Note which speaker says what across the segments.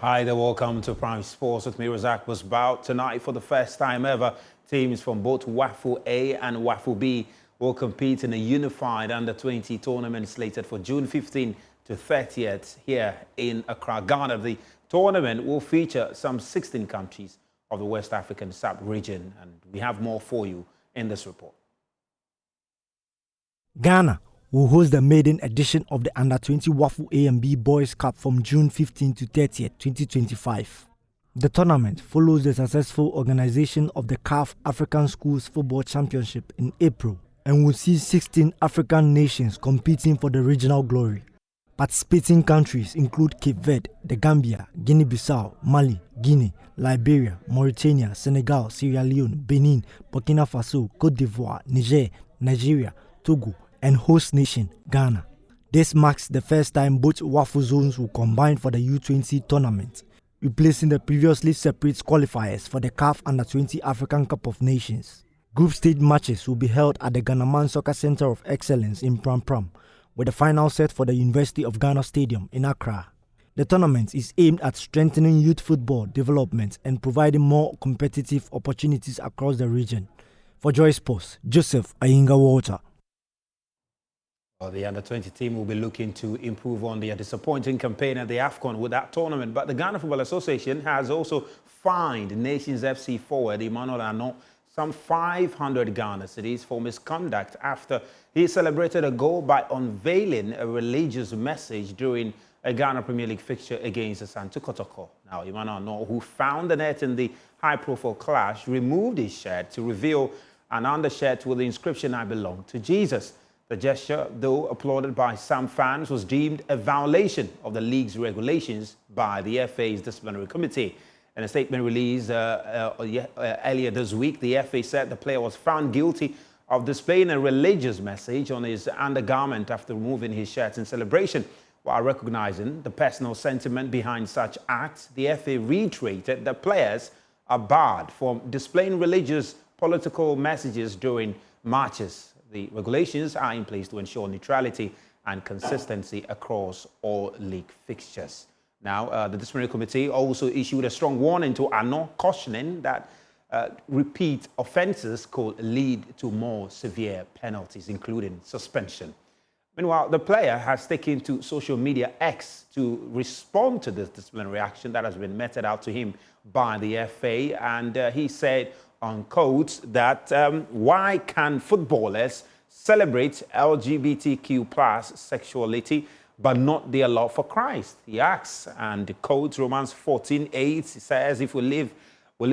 Speaker 1: Hi there, welcome to Prime Sports with me, Razak Busbout. Tonight, for the first time ever, teams from both WAFU A and WAFU B will compete in a unified under-20 tournament slated for June 15 to 30th here in Accra, Ghana. The tournament will feature some 16 countries of the West African sub-region, and we have more for you in this report.
Speaker 2: Ghana will host the maiden edition of the Under-20 WAFU A and B Boys Cup from June 15 to 30th, 2025. The tournament follows the successful organization of the CAF African Schools Football Championship in April and will see 16 African nations competing for the regional glory. Participating countries include Cape Verde, the Gambia, Guinea-Bissau, Mali, Guinea, Liberia, Mauritania, Senegal, Sierra Leone, Benin, Burkina Faso, Cote d'Ivoire, Niger, Nigeria, Togo, and host nation, Ghana. This marks the first time both WAFU zones will combine for the U20 tournament, replacing the previously separate qualifiers for the CAF Under-20 African Cup of Nations. Group stage matches will be held at the Ghanaman Soccer Center of Excellence in Pram Pram, with the final set for the University of Ghana Stadium in Accra. The tournament is aimed at strengthening youth football development and providing more competitive opportunities across the region. For Joy Sports, Joseph Ayinga Walter.
Speaker 1: The Under-20 team will be looking to improve on their disappointing campaign at the AFCON with that tournament. But the Ghana Football Association has also fined Nations FC forward Emmanuel Arnault some 500 Ghana cedis for misconduct after he celebrated a goal by unveiling a religious message during a Ghana Premier League fixture against Asante Kotoko. Now, Emmanuel Arnault, who found the net in the high-profile clash, removed his shirt to reveal an undershirt with the inscription, "I belong to Jesus." The gesture, though applauded by some fans, was deemed a violation of the league's regulations by the FA's disciplinary committee. In a statement released earlier this week, the FA said the player was found guilty of displaying a religious message on his undergarment after removing his shirt in celebration. While recognizing the personal sentiment behind such acts, the FA reiterated that players are barred from displaying religious political messages during matches. The regulations are in place to ensure neutrality and consistency across all league fixtures. Now, the disciplinary committee also issued a strong warning to Arnault, cautioning that repeat offences could lead to more severe penalties, including suspension. Meanwhile, the player has taken to social media X to respond to this disciplinary action that has been meted out to him by the FA, and he said, on quotes, that why can footballers celebrate LGBTQ plus sexuality but not their love for Christ? He asks, and quotes Romans 14:8, says, if we live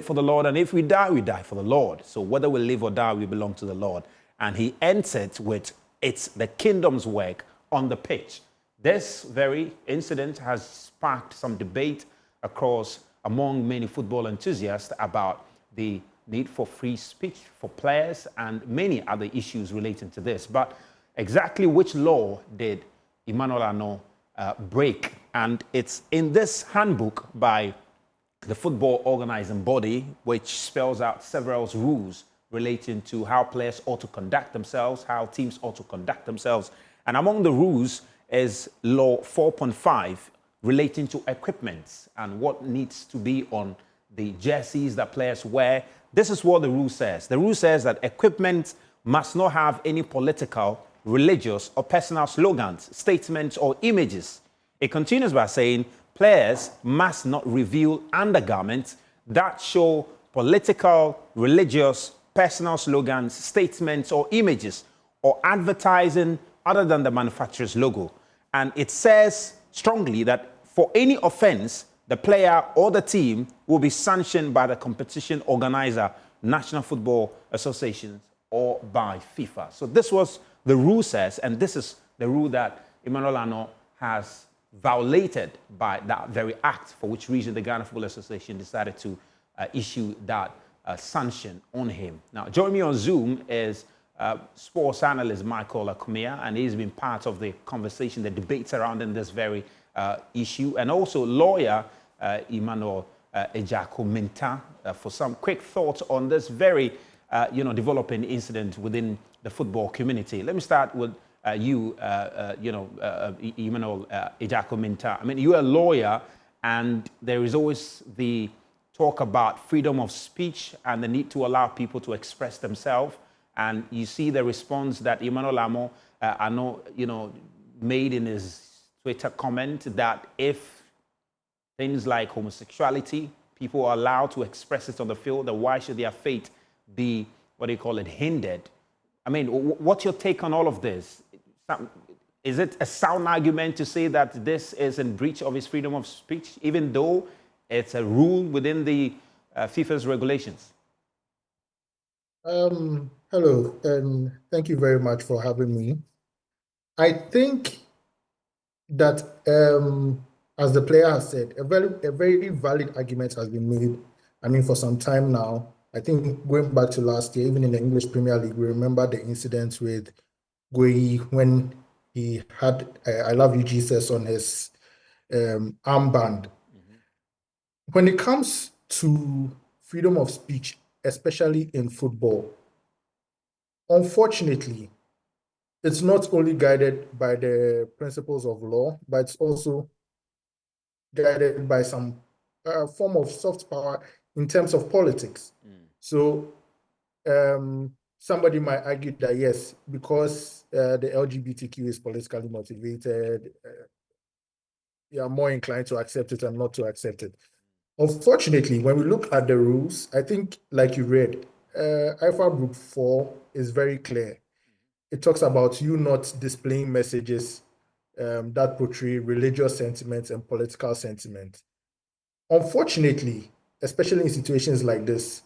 Speaker 1: for the Lord, and if we die for the Lord. So whether we live or die, we belong to the Lord. And he ends it with, it's the kingdom's work on the pitch. This very incident has sparked some debate among many football enthusiasts about the need for free speech for players and many other issues relating to this. But exactly which law did Emmanuel Arnault break? And it's in this handbook by the football organizing body, which spells out several rules relating to how players ought to conduct themselves, how teams ought to conduct themselves. And among the rules is Law 4.5 relating to equipment and what needs to be on the jerseys that players wear. This is what the rule says. The rule says that equipment must not have any political, religious, or personal slogans, statements, or images. It continues by saying players must not reveal undergarments that show political, religious, personal slogans, statements, or images, or advertising other than the manufacturer's logo. And it says strongly that for any offense, the player or the team will be sanctioned by the competition organizer, National Football Association, or by FIFA. So this was the rule says, and this is the rule that Emmanuel Arnault has violated by that very act, for which reason the Ghana Football Association decided to issue that sanction on him. Now, joining me on Zoom is sports analyst Michael Akumia, and he's been part of the conversation, the debates surrounding this very issue, and also lawyer Emmanuel Ejako-Minta for some quick thoughts on this very developing incident within the football community. Let me start with Emmanuel Ejako-Minta. I mean, you're a lawyer, And there is always the talk about freedom of speech and the need to allow people to express themselves. And you see the response that Emmanuel Amo, made in his Twitter comment that if things like homosexuality, people are allowed to express it on the field, then why should their fate be, hindered? I mean, what's your take on all of this? Is it a sound argument to say that this is in breach of his freedom of speech, even though it's a rule within the FIFA's regulations?
Speaker 3: Hello, and thank you very much for having me. I think that, as the player has said, a very valid argument has been made. I mean, for some time now. I think going back to last year, even in the English Premier League, we remember the incident with Guehi when he had "I love you, Jesus" on his armband. When it comes to freedom of speech, especially in football, unfortunately, it's not only guided by the principles of law, but it's also guided by some form of soft power in terms of politics. So somebody might argue that, yes, because the LGBTQ is politically motivated, you are more inclined to accept it and not to accept it. Unfortunately, when we look at the rules, I think, like you read, IFA Group 4 is very clear. It talks about you not displaying messages that portray religious sentiments and political sentiment. Unfortunately, especially in situations like this,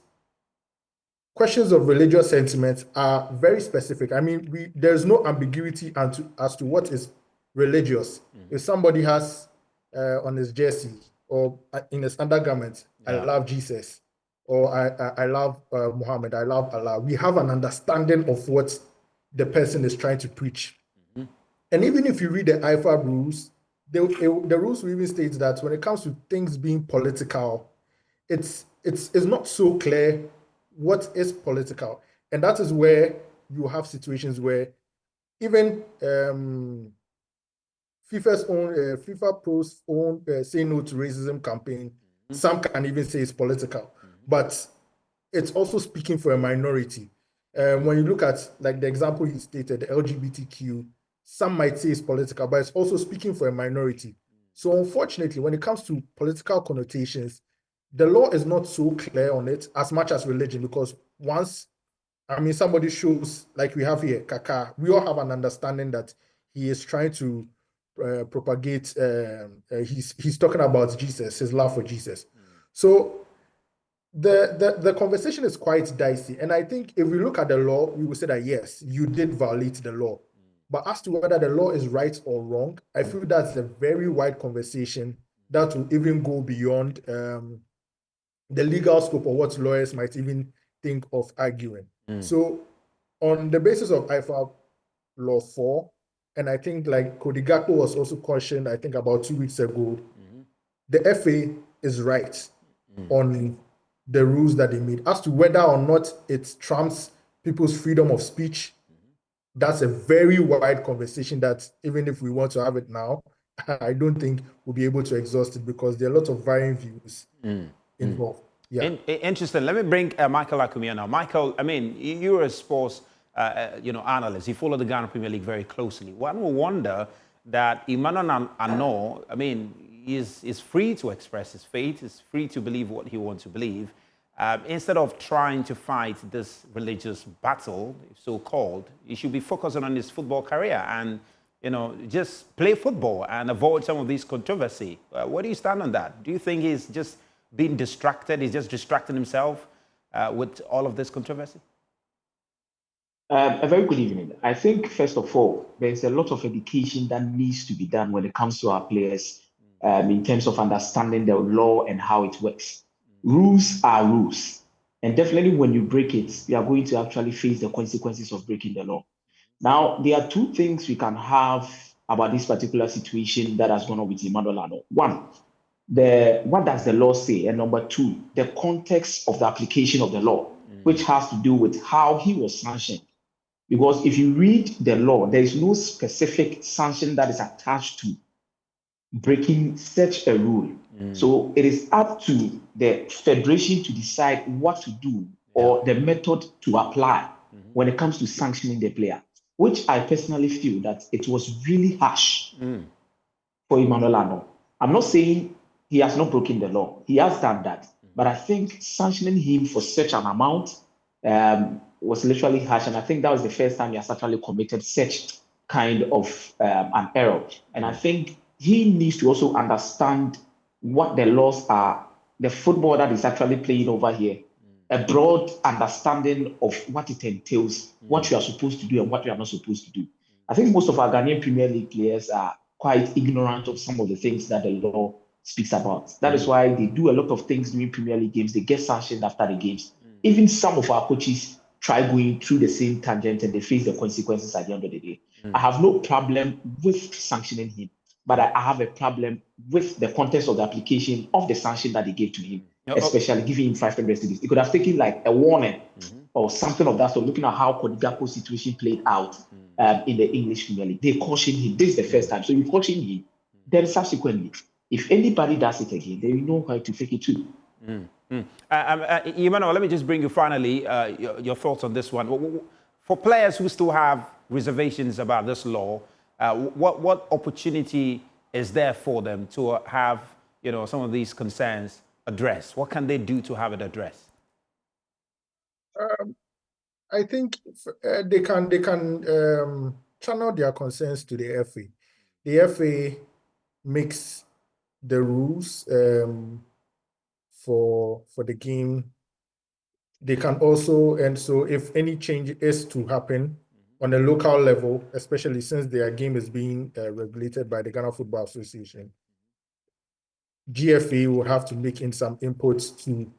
Speaker 3: questions of religious sentiments are very specific. I mean, there's no ambiguity as to what is religious. If somebody has on his jersey or in his undergarment, I love Jesus, or I love Muhammad, I love Allah, we have an understanding of what the person is trying to preach. And even if you read the IFA rules, the rules will even state that when it comes to things being political, it's not so clear what is political. And that is where you have situations where even FIFA Pro's own Say No to Racism campaign, some can even say it's political, but it's also speaking for a minority. When you look at, like, the example you stated, the LGBTQ, some might say it's political, but it's also speaking for a minority. So unfortunately, when it comes to political connotations, the law is not so clear on it as much as religion, because once, I mean, somebody shows, like we have here, Kaka, we all have an understanding that he is trying to propagate, he's talking about Jesus, his love for Jesus. So the conversation is quite dicey. And I think if we look at the law, we will say that, yes, you did violate the law. But as to whether the law is right or wrong, I feel that's a very wide conversation that will even go beyond the legal scope of what lawyers might even think of arguing. So on the basis of IFA Law 4, and I think, like Cody Gakpo was also cautioned, I think about 2 weeks ago, the FA is right on the rules that they made. As to whether or not it trumps people's freedom of speech, that's a very wide conversation that, even if we want to have it now, I don't think we'll be able to exhaust it, because there are a lot of varying views involved. Yeah.
Speaker 1: Interesting. Let me bring Michael Akumia now. Michael, I mean, you're a sports analyst. You follow the Ghana Premier League very closely. One will wonder that Emmanuel Ano, I mean, is free to express his faith, is free to believe what he wants to believe. Instead of trying to fight this religious battle, so-called, he should be focusing on his football career and, just play football and avoid some of these controversy. Where do you stand on that? Do you think he's just being distracted? He's just distracting himself with all of this controversy?
Speaker 4: A very good evening. I think, first of all, there's a lot of education that needs to be done when it comes to our players in terms of understanding the law and how it works. Rules are rules. And definitely when you break it, you are going to actually face the consequences of breaking the law. Now, there are two things we can have about this particular situation that has gone on with Emmanuel Ano. One, what does the law say? And number two, the context of the application of the law, which has to do with how he was sanctioned. Because if you read the law, there is no specific sanction that is attached to breaking such a rule. So it is up to the federation to decide what to do or the method to apply when it comes to sanctioning the player, which I personally feel that it was really harsh for Emmanuel Arnold. I'm not saying he has not broken the law. He has done that. But I think sanctioning him for such an amount was literally harsh. And I think that was the first time he has actually committed such kind of an error. And I think he needs to also understand what the laws are, the football that is actually playing over here, a broad understanding of what it entails, what you are supposed to do and what you are not supposed to do. I think most of our Ghanaian Premier League players are quite ignorant of some of the things that the law speaks about. That is why they do a lot of things during Premier League games. They get sanctioned after the games. Even some of our coaches try going through the same tangent and they face the consequences at the end of the day. I have no problem with sanctioning him, but I have a problem with the context of the application of the sanction that they gave to him, especially giving him 500 cedis. It could have taken like a warning or something of that. So looking at how Kodigapo's situation played out in the English Premier League, they cautioned him. This is the first time. So you caution him. Then subsequently, if anybody does it again, then you know how to take it too.
Speaker 1: Emmanuel, let me just bring you finally your thoughts on this one. For players who still have reservations about this law, what opportunity is there for them to have some of these concerns addressed? What can they do to have it addressed?
Speaker 3: I think they can channel their concerns to the FA. The FA makes the rules for the game. They can also, and so if any change is to happen on a local level, especially since their game is being regulated by the Ghana Football Association, GFA will have to make in some inputs to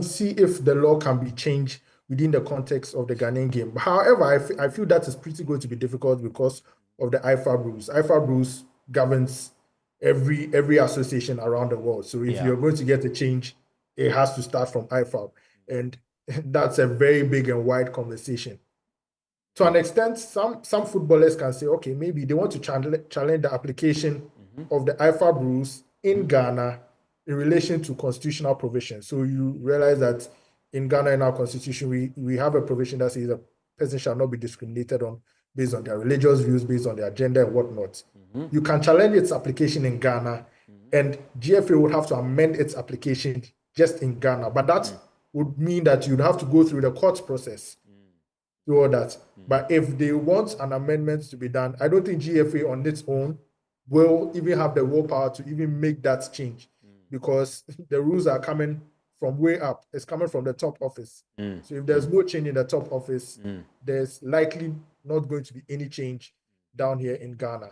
Speaker 3: see if the law can be changed within the context of the Ghanaian game. However, I feel that is pretty going to be difficult because of the IFAB rules. IFAB rules governs every association around the world. So if you're going to get a change, it has to start from IFAB. And that's a very big and wide conversation. To an extent, some footballers can say, okay, maybe they want to challenge the application of the IFAB rules in Ghana in relation to constitutional provisions. So you realize that in Ghana, in our constitution, we have a provision that says a person shall not be discriminated on based on their religious views, based on their gender and whatnot. You can challenge its application in Ghana, and GFA would have to amend its application just in Ghana. But that would mean that you'd have to go through the court process to all that. But if they want an amendment to be done, I don't think GFA on its own will even have the willpower to even make that change, because the rules are coming from way up. It's coming from the top office. So if there's no change in the top office, there's likely not going to be any change down here in Ghana.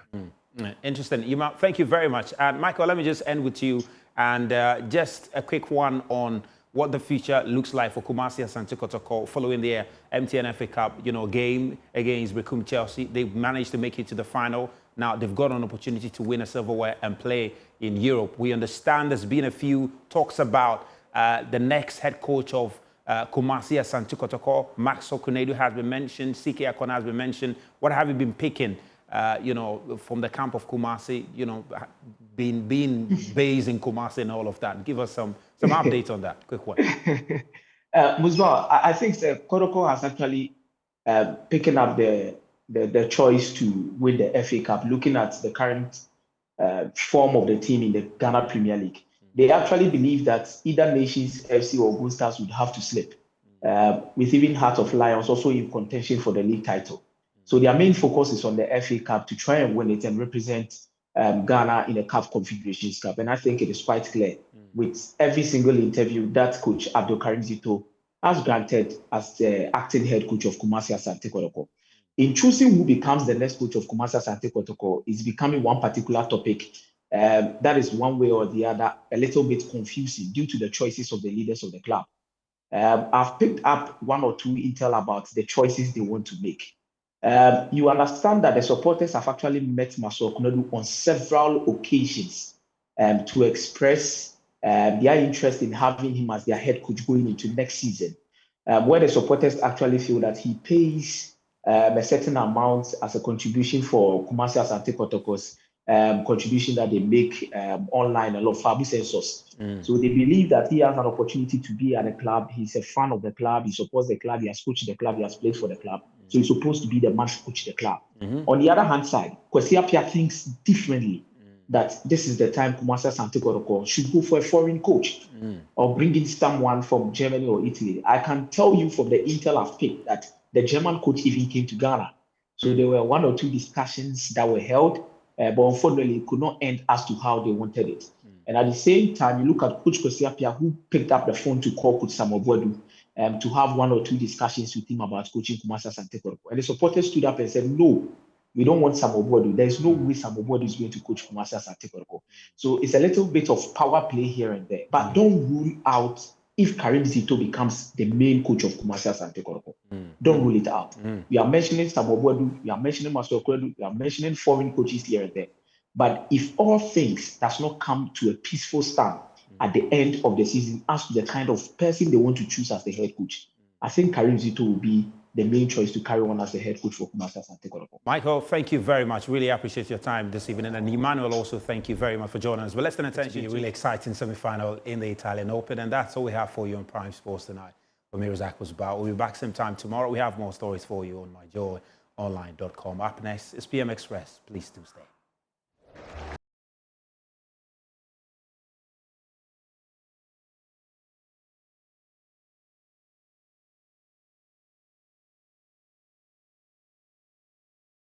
Speaker 1: Interesting. Thank you very much. And Michael, let me just end with you and just a quick one on what the future looks like for Kumasi Asante Kotoko following their MTN FA Cup, game against Bekum Chelsea. They've managed to make it to the final. Now they've got an opportunity to win a silverware and play in Europe. We understand there's been a few talks about the next head coach of Kumasi Asante Kotoko. Max Okunedu has been mentioned. CK Akona has been mentioned. What have you been picking, from the camp of Kumasi, being based in Kumasi and all of that? Give us some updates on that. Quick one.
Speaker 4: Musba, I think Kotoko has actually picking up the choice to win the FA Cup, looking at the current form of the team in the Ghana Premier League. They actually believe that either Nations FC or Gold Stars would have to slip, with even Heart of Lions also in contention for the league title. So their main focus is on the FA Cup to try and win it and represent Ghana in the CAF Confederations Cup. And I think it is quite clear with every single interview that coach Abdul Karim Zito has granted as the acting head coach of Kumasi Asante Kotoko. In choosing who becomes the next coach of Kumasi Asante Kotoko is becoming one particular topic that is one way or the other a little bit confusing due to the choices of the leaders of the club. I've picked up one or two intel about the choices they want to make. You understand that the supporters have actually met Maso Okunedu on several occasions to express their interest in having him as their head coach going into next season, where the supporters actually feel that he pays a certain amount as a contribution for Kumasi Asante Kotoko's contribution that they make online, a lot of Fabu sensors. So they believe that he has an opportunity to be at the club. He's a fan of the club. He supports the club. He has coached the club. He has played for the club. So he's supposed to be the man to coach the club. On the other hand side, Kwesi Appiah thinks differently, that this is the time Kumasi Asante Kotoko should go for a foreign coach or bring in someone from Germany or Italy. I can tell you from the intel I've picked that the German coach even came to Ghana. So there were 1 or 2 discussions that were held, but unfortunately it could not end as to how they wanted it. And at the same time, you look at Coach Kwesi Appiah, who picked up the phone to call Coach Samuel Boadu to have 1 or 2 discussions with him about coaching Kumasi Asante Kotoko. And the supporters stood up and said, no, we don't want Samuel Boadu. There's no way Samuel Boadu is going to coach Kumasi Asante Kotoko. So it's a little bit of power play here and there. But don't rule out if Karim Zito becomes the main coach of Kumasi Asante Kotoko. Don't rule it out. We are mentioning Samuel Boadu, we are mentioning Master Okwedu, we are mentioning foreign coaches here and there. But if all things does not come to a peaceful stand at the end of the season as to the kind of person they want to choose as the head coach, I think Karim Zito will be the main choice to carry on as the head coach for Kumasi Asante Kotoko.
Speaker 1: Michael, thank you very much. Really appreciate your time this evening. And Emmanuel, also, thank you very much for joining us. But let's turn attention to a really exciting semi-final in the Italian Open. And that's all we have for you on Prime Sports tonight. For me, Razak was about. We'll be back same time tomorrow. We have more stories for you on myjoyonline.com. Up next is PM Express. Please do stay.